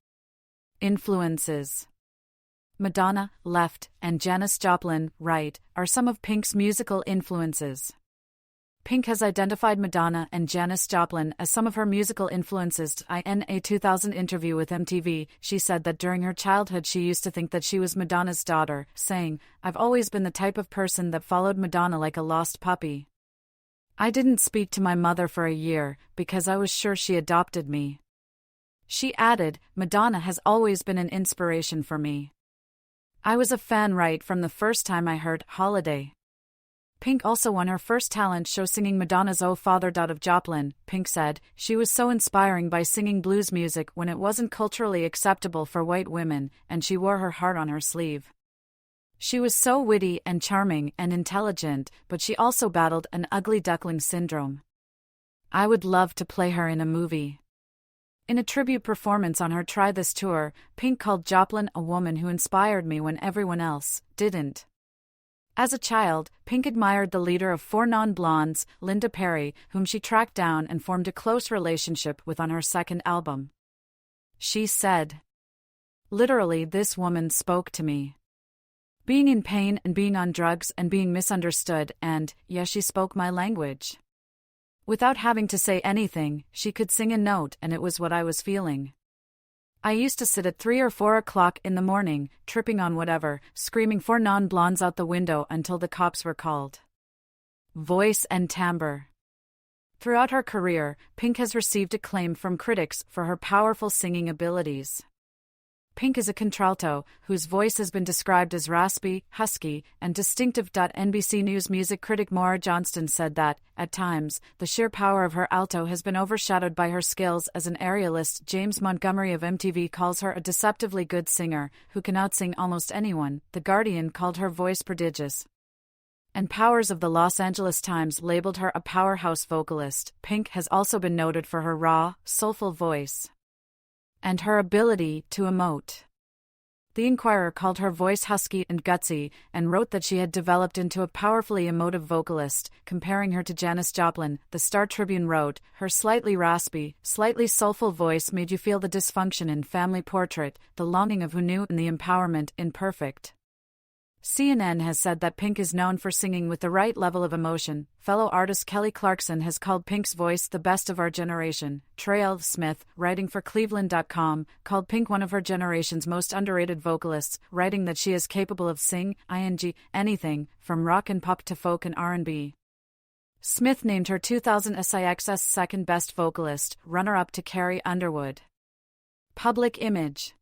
Influences. Madonna, left, and Janis Joplin, right, are some of Pink's musical influences. Pink has identified Madonna and Janis Joplin as some of her musical influences. In a 2000 interview with MTV, she said that during her childhood she used to think that she was Madonna's daughter, saying, "I've always been the type of person that followed Madonna like a lost puppy. I didn't speak to my mother for a year, because I was sure she adopted me." She added, "Madonna has always been an inspiration for me. I was a fan right from the first time I heard Holiday." Pink also won her first talent show singing Madonna's Oh Father. Of Joplin, Pink said, "She was so inspiring by singing blues music when it wasn't culturally acceptable for white women, and she wore her heart on her sleeve. She was so witty and charming and intelligent, but she also battled an ugly duckling syndrome. I would love to play her in a movie." In a tribute performance on her Try This tour, Pink called Joplin a woman who inspired me when everyone else didn't. As a child, Pink admired the leader of Four Non-Blondes, Linda Perry, whom she tracked down and formed a close relationship with on her second album. She said, "Literally, this woman spoke to me. Being in pain and being on drugs and being misunderstood, and, yeah, she spoke my language. Without having to say anything, she could sing a note and it was what I was feeling. I used to sit at 3 or 4 o'clock in the morning, tripping on whatever, screaming Four Non-Blondes out the window until the cops were called." Voice and timbre. Throughout her career, Pink has received acclaim from critics for her powerful singing abilities. Pink is a contralto, whose voice has been described as raspy, husky, and distinctive. NBC News music critic Maura Johnston said that, at times, the sheer power of her alto has been overshadowed by her skills as an aerialist. James Montgomery of MTV calls her a deceptively good singer, who can outsing almost anyone. The Guardian called her voice prodigious. And Powers of the Los Angeles Times labeled her a powerhouse vocalist. Pink has also been noted for her raw, soulful voice and her ability to emote. The Inquirer called her voice husky and gutsy, and wrote that she had developed into a powerfully emotive vocalist, comparing her to Janis Joplin. The Star Tribune wrote, "Her slightly raspy, slightly soulful voice made you feel the dysfunction in Family Portrait, the longing of who knew, and the empowerment in Perfect." CNN has said that Pink is known for singing with the right level of emotion. Fellow artist Kelly Clarkson has called Pink's voice the best of our generation. Trail Smith, writing for Cleveland.com, called Pink one of her generation's most underrated vocalists, writing that she is capable of anything, from rock and pop to folk and R&B. Smith named her 2000 SIX's second best vocalist, runner-up to Carrie Underwood. Public image.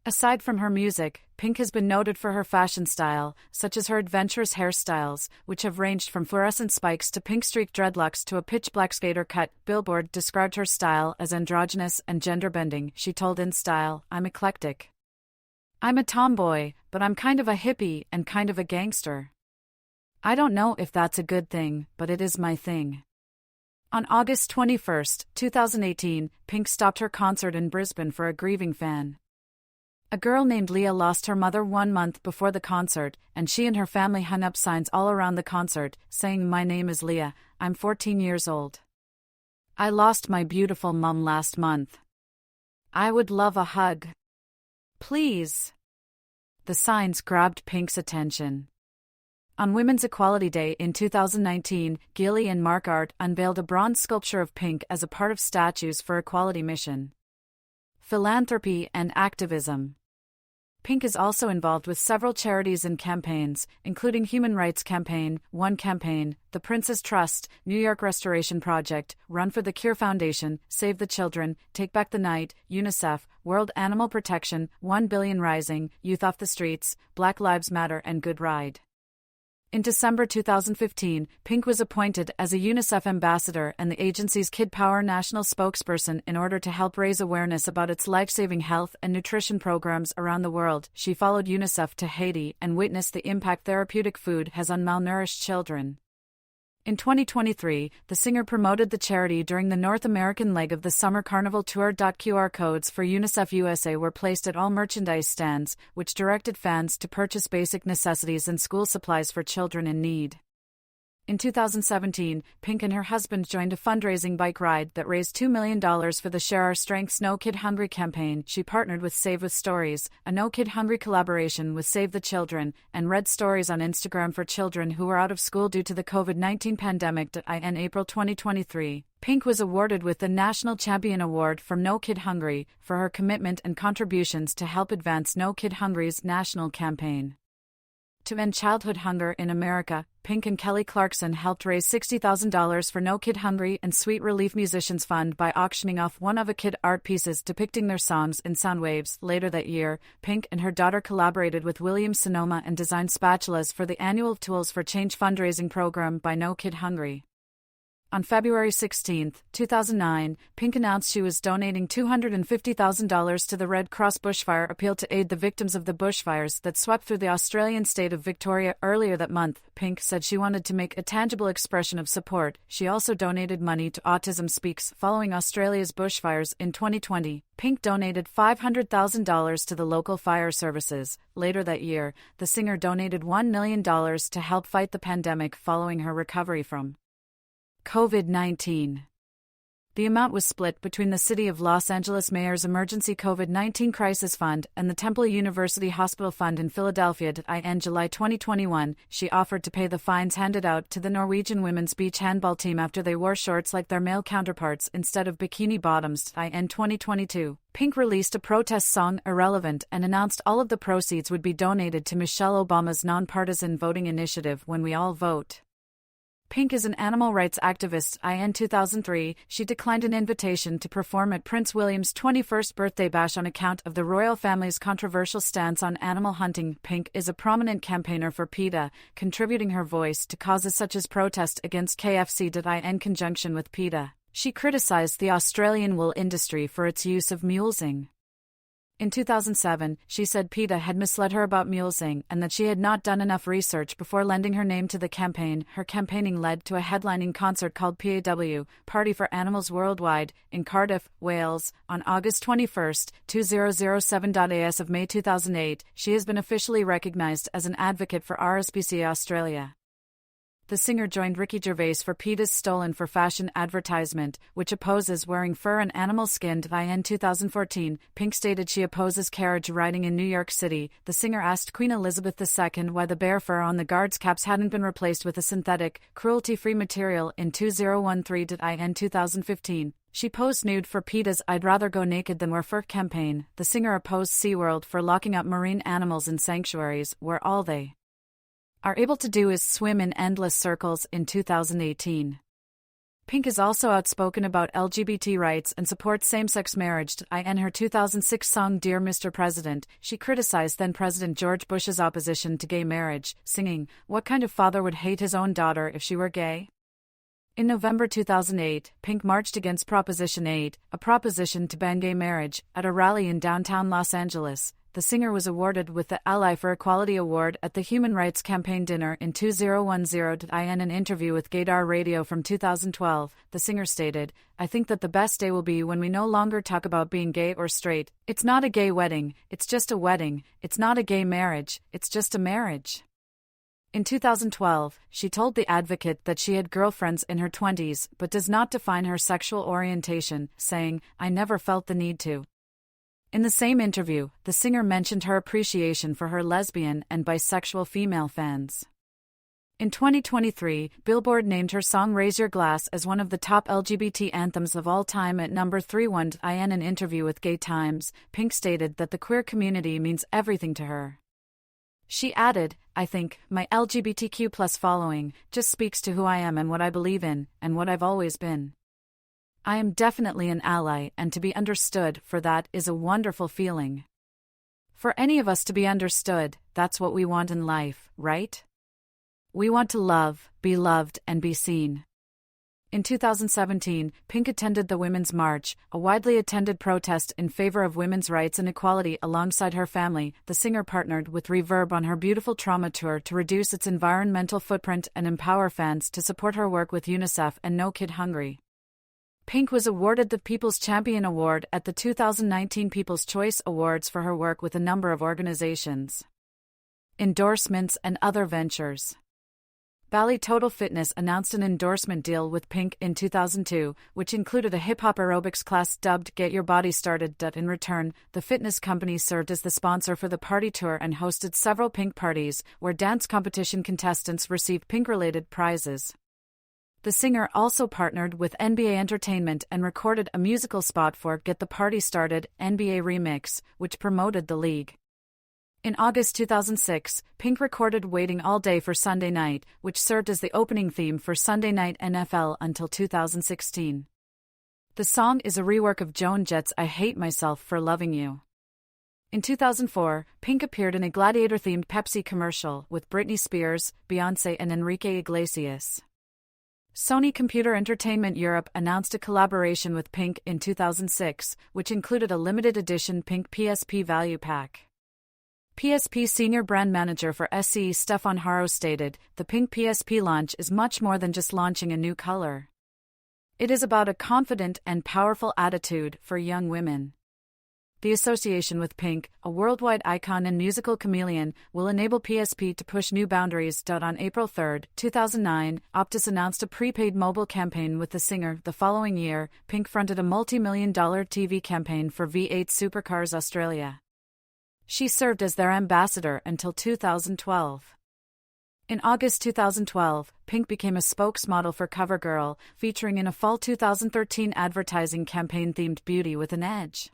Aside from her music, Pink has been noted for her fashion style, such as her adventurous hairstyles, which have ranged from fluorescent spikes to pink streak dreadlocks to a pitch-black skater cut. Billboard described her style as androgynous and gender-bending. She told In Style, "I'm eclectic. I'm a tomboy, but I'm kind of a hippie and kind of a gangster. I don't know if that's a good thing, but it is my thing." On August 21, 2018, Pink stopped her concert in Brisbane for a grieving fan. A girl named Leah lost her mother 1 month before the concert, and she and her family hung up signs all around the concert, saying, "My name is Leah, I'm 14 years old. I lost my beautiful mum last month. I would love a hug. Please." The signs grabbed Pink's attention. On Women's Equality Day in 2019, Gilly and Mark Art unveiled a bronze sculpture of Pink as a part of Statues for Equality mission, philanthropy and activism. Pink is also involved with several charities and campaigns, including Human Rights Campaign, One Campaign, the Princess Trust, New York Restoration Project, Run for the Cure Foundation, Save the Children, Take Back the Night, UNICEF, World Animal Protection, 1 Billion Rising, Youth Off the Streets, Black Lives Matter and Good Ride. In December 2015, Pink was appointed as a UNICEF ambassador and the agency's Kid Power national spokesperson in order to help raise awareness about its life-saving health and nutrition programs around the world. She followed UNICEF to Haiti and witnessed the impact therapeutic food has on malnourished children. In 2023, the singer promoted the charity during the North American leg of the Summer Carnival Tour. QR codes for UNICEF USA were placed at all merchandise stands, which directed fans to purchase basic necessities and school supplies for children in need. In 2017, Pink and her husband joined a fundraising bike ride that raised $2 million for the Share Our Strengths No Kid Hungry campaign. She partnered with Save with Stories, a No Kid Hungry collaboration with Save the Children, and read stories on Instagram for children who were out of school due to the COVID-19 pandemic. In April 2023, Pink was awarded with the National Champion Award from No Kid Hungry for her commitment and contributions to help advance No Kid Hungry's national campaign to end childhood hunger in America. Pink and Kelly Clarkson helped raise $60,000 for No Kid Hungry and Sweet Relief Musicians Fund by auctioning off one-of-a-kind art pieces depicting their songs in sound waves. Later that year, Pink and her daughter collaborated with Williams-Sonoma and designed spatulas for the annual Tools for Change fundraising program by No Kid Hungry. On February 16, 2009, Pink announced she was donating $250,000 to the Red Cross Bushfire Appeal to aid the victims of the bushfires that swept through the Australian state of Victoria earlier that month. Pink said she wanted to make a tangible expression of support. She also donated money to Autism Speaks following Australia's bushfires in 2020. Pink donated $500,000 to the local fire services. Later that year, the singer donated $1 million to help fight the pandemic following her recovery from COVID-19. The amount was split between the City of Los Angeles Mayor's Emergency COVID-19 Crisis Fund and the Temple University Hospital Fund in Philadelphia. In July 2021, she offered to pay the fines handed out to the Norwegian women's beach handball team after they wore shorts like their male counterparts instead of bikini bottoms. In 2022, Pink released a protest song, Irrelevant, and announced all of the proceeds would be donated to Michelle Obama's nonpartisan voting initiative When We All Vote. Pink is an animal rights activist. In 2003, she declined an invitation to perform at Prince William's 21st birthday bash on account of the royal family's controversial stance on animal hunting. Pink is a prominent campaigner for PETA, contributing her voice to causes such as protest against KFC. In conjunction with PETA, she criticized the Australian wool industry for its use of mulesing. In 2007, she said PETA had misled her about mulesing and that she had not done enough research before lending her name to the campaign. Her campaigning led to a headlining concert called PAW, Party for Animals Worldwide, in Cardiff, Wales, on August 21, 2007. As of May 2008, she has been officially recognized as an advocate for RSPCA Australia. The singer joined Ricky Gervais for PETA's Stolen for Fashion advertisement, which opposes wearing fur and animal skin. In 2014, Pink stated she opposes carriage riding in New York City. The singer asked Queen Elizabeth II why the bear fur on the guards' caps hadn't been replaced with a synthetic, cruelty-free material in 2013. In 2015, she posed nude for PETA's I'd Rather Go Naked Than Wear Fur campaign. The singer opposed SeaWorld for locking up marine animals in sanctuaries, where all they are able to do is swim in endless circles. In 2018, Pink is also outspoken about LGBT rights and supports same-sex marriage. In her 2006 song Dear Mr. President, she criticized then-President George Bush's opposition to gay marriage, singing, "What kind of father would hate his own daughter if she were gay?" In November 2008, Pink marched against Proposition 8, a proposition to ban gay marriage, at a rally in downtown Los Angeles. The singer was awarded with the Ally for Equality Award at the Human Rights Campaign dinner in 2010. In an interview with Gaydar Radio from 2012, the singer stated, "I think that the best day will be when we no longer talk about being gay or straight. It's not a gay wedding, it's just a wedding. It's not a gay marriage, it's just a marriage." In 2012, she told The Advocate that she had girlfriends in her 20s but does not define her sexual orientation, saying, "I never felt the need to." In the same interview, the singer mentioned her appreciation for her lesbian and bisexual female fans. In 2023, Billboard named her song Raise Your Glass as one of the top LGBT anthems of all time at number 31. In an interview with Gay Times, Pink stated that the queer community means everything to her. She added, "I think my LGBTQ+ following just speaks to who I am and what I believe in, and what I've always been. I am definitely an ally, and to be understood for that is a wonderful feeling. For any of us to be understood, that's what we want in life, right? We want to love, be loved, and be seen." In 2017, Pink attended the Women's March, a widely attended protest in favor of women's rights and equality. Alongside her family, the singer partnered with Reverb on her Beautiful Trauma tour to reduce its environmental footprint and empower fans to support her work with UNICEF and No Kid Hungry. Pink was awarded the People's Champion Award at the 2019 People's Choice Awards for her work with a number of organizations, endorsements, and other ventures. Bally Total Fitness announced an endorsement deal with Pink in 2002, which included a hip-hop aerobics class dubbed Get Your Body Started. In return, the fitness company served as the sponsor for the party tour and hosted several Pink parties, where dance competition contestants received Pink-related prizes. The singer also partnered with NBA Entertainment and recorded a musical spot for Get the Party Started, NBA Remix, which promoted the league. In August 2006, Pink recorded Waiting All Day for Sunday Night, which served as the opening theme for Sunday Night NFL until 2016. The song is a rework of Joan Jett's I Hate Myself for Loving You. In 2004, Pink appeared in a Gladiator-themed Pepsi commercial with Britney Spears, Beyoncé, and Enrique Iglesias. Sony Computer Entertainment Europe announced a collaboration with Pink in 2006, which included a limited edition Pink PSP Value Pack. PSP Senior Brand Manager for SCE Stefan Haro stated, "The Pink PSP launch is much more than just launching a new color. It is about a confident and powerful attitude for young women." The association with Pink, a worldwide icon and musical chameleon, will enable PSP to push new boundaries. On April 3, 2009, Optus announced a prepaid mobile campaign with the singer. The following year, Pink fronted a multi-million-dollar TV campaign for V8 Supercars Australia. She served as their ambassador until 2012. In August 2012, Pink became a spokesmodel for CoverGirl, featuring in a fall 2013 advertising campaign themed Beauty with an Edge.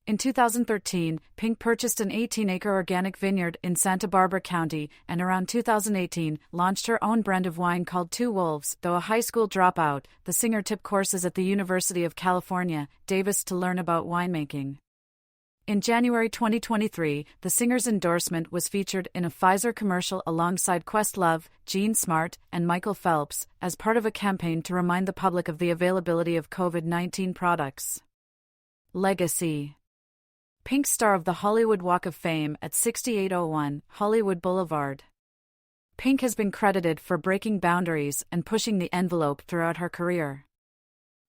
In 2013, Pink purchased an 18-acre organic vineyard in Santa Barbara County, and around 2018, launched her own brand of wine called Two Wolves. Though a high school dropout, the singer took courses at the University of California, Davis to learn about winemaking. In January 2023, the singer's endorsement was featured in a Pfizer commercial alongside Questlove, Jean Smart, and Michael Phelps, as part of a campaign to remind the public of the availability of COVID-19 products. Legacy. Pink, star of the Hollywood Walk of Fame at 6801 Hollywood Boulevard. Pink has been credited for breaking boundaries and pushing the envelope throughout her career.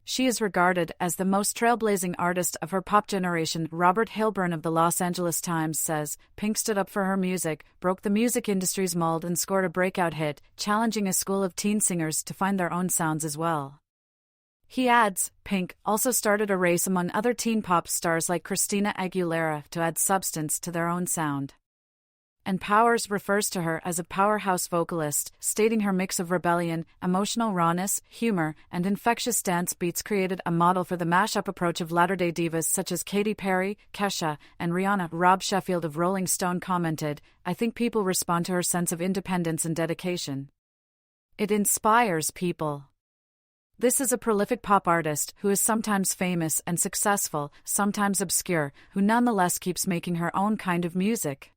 She is regarded as the most trailblazing artist of her pop generation. Robert Hilburn of the Los Angeles Times says, Pink stood up for her music, broke the music industry's mold and scored a breakout hit, challenging a school of teen singers to find their own sounds as well. He adds, Pink also started a race among other teen pop stars like Christina Aguilera to add substance to their own sound. And Powers refers to her as a powerhouse vocalist, stating her mix of rebellion, emotional rawness, humor, and infectious dance beats created a model for the mashup approach of latter-day divas such as Katy Perry, Kesha, and Rihanna. Rob Sheffield of Rolling Stone commented, I think people respond to her sense of independence and dedication. It inspires people. This is a prolific pop artist who is sometimes famous and successful, sometimes obscure, who nonetheless keeps making her own kind of music.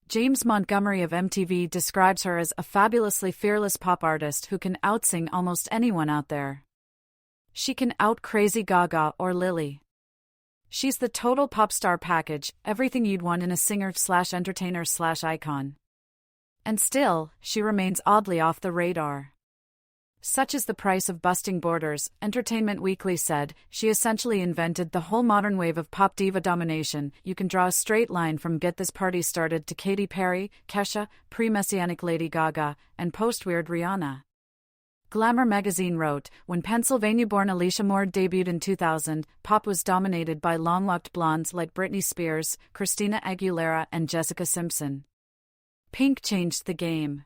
James Montgomery of MTV describes her as a fabulously fearless pop artist who can outsing almost anyone out there. She can out-crazy Gaga or Lily. She's the total pop star package, everything you'd want in a singer/entertainer/icon. And still, she remains oddly off the radar. Such is the price of busting borders, Entertainment Weekly said. She essentially invented the whole modern wave of pop diva domination. You can draw a straight line from Get This Party Started to Katy Perry, Kesha, pre-messianic Lady Gaga, and post-weird Rihanna. Glamour magazine wrote, when Pennsylvania-born Alecia Moore debuted in 2000, pop was dominated by long-locked blondes like Britney Spears, Christina Aguilera, and Jessica Simpson. Pink changed the game.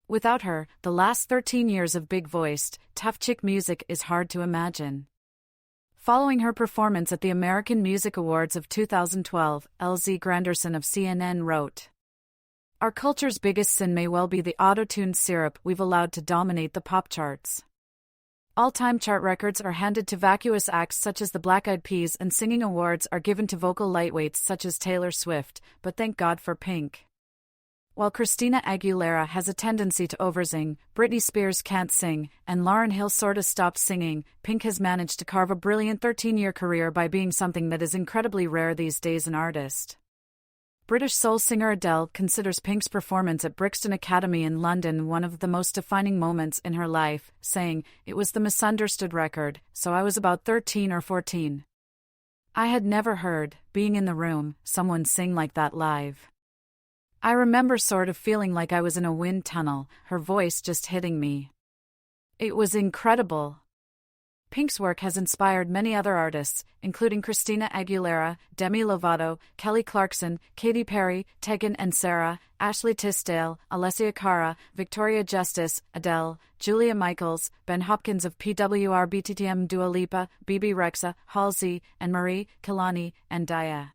Without her, the last 13 years of big-voiced, tough chick music is hard to imagine. Following her performance at the American Music Awards of 2012, LZ Granderson of CNN wrote, our culture's biggest sin may well be the auto-tuned syrup we've allowed to dominate the pop charts. All-time chart records are handed to vacuous acts such as the Black Eyed Peas, and singing awards are given to vocal lightweights such as Taylor Swift, but thank God for Pink. While Christina Aguilera has a tendency to oversing, Britney Spears can't sing, and Lauryn Hill sorta stopped singing, Pink has managed to carve a brilliant 13-year career by being something that is incredibly rare these days, an artist. British soul singer Adele considers Pink's performance at Brixton Academy in London one of the most defining moments in her life, saying, it was the misunderstood record, so I was about 13 or 14. I had never heard, being in the room, someone sing like that live. I remember sort of feeling like I was in a wind tunnel, her voice just hitting me. It was incredible. Pink's work has inspired many other artists, including Christina Aguilera, Demi Lovato, Kelly Clarkson, Katy Perry, Tegan and Sara, Ashley Tisdale, Alessia Cara, Victoria Justice, Adele, Julia Michaels, Ben Hopkins of PWR, BTTM, Dua Lipa, Bibi Rexha, Halsey, and Marie, Kalani, and Daya.